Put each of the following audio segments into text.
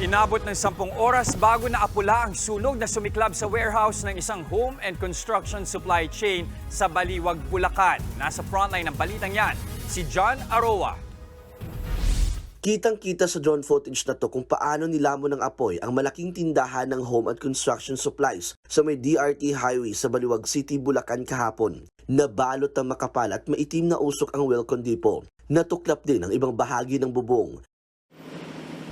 Inabot ng 10 oras bago naapula ang sunog na sumiklab sa warehouse ng isang home and construction supply chain sa Baliwag, Bulacan. Nasa frontline ng balitang yan, si John Aroa. Kitang-kita sa drone footage na to kung paano nilamon ng apoy ang malaking tindahan ng home at construction supplies sa may DRT Highway sa Baliwag City, Bulacan kahapon. Nabalot ng makapal at maitim na usok ang Welcome Depot. Natuklap din ang ibang bahagi ng bubong.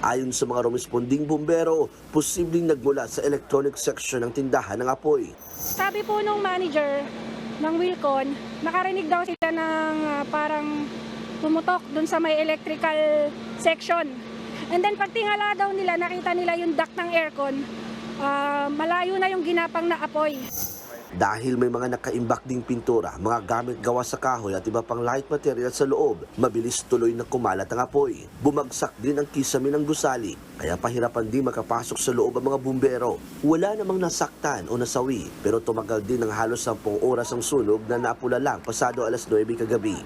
Ayon sa mga rumesponding bumbero, posibleng nagmula sa electronic section ng tindahan ng apoy. Sabi po nung manager ng Wilcon, nakarinig daw sila ng parang tumutok dun sa may electrical section. And then pagtingala daw nila, nakita nila yung duct ng aircon, malayo na yung ginapang na apoy. Dahil may mga nakaimbak ding pintura, mga gamit gawa sa kahoy at iba pang light material sa loob, mabilis tuloy na kumalat ang apoy. Bumagsak din ang kisame ng gusali, kaya pahirapan din makapasok sa loob ang mga bumbero. Wala namang nasaktan o nasawi, pero tumagal din ng halos 10 oras ang sunog na naapula lang pasado alas 9 kagabi.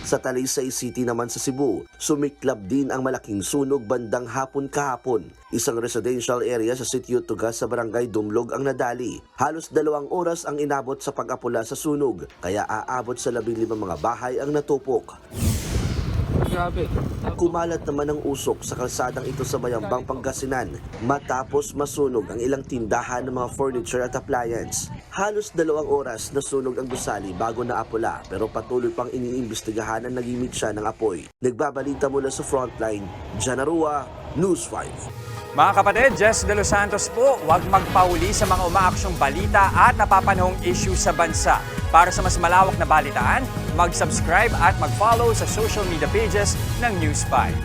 Sa Talisay City naman sa Cebu, sumiklab din ang malaking sunog bandang hapon kahapon. Isang residential area sa Sitio Tugas sa Barangay Dumlog ang nadali. Halos 2 oras ang inabot sa pag-apula sa sunog, kaya aabot sa 15 mga bahay ang natupok. Grabe. Kumalat naman ang usok sa kalsadang ito sa Bayambang, Pangasinan matapos masunog ang ilang tindahan ng mga furniture at appliance. Halos 2 oras na sunog ang gusali bago naapula pero patuloy pang iniimbestigahan ang naging mitsa ng apoy. Nagbabalita mula sa frontline, John Aroa, News 5. Mga kapatid, Jess De Los Santos po, huwag magpauli sa mga umaaksyong balita at napapanahong issue sa bansa. Para sa mas malawak na balitaan, mag-subscribe at mag-follow sa social media pages ng News 5.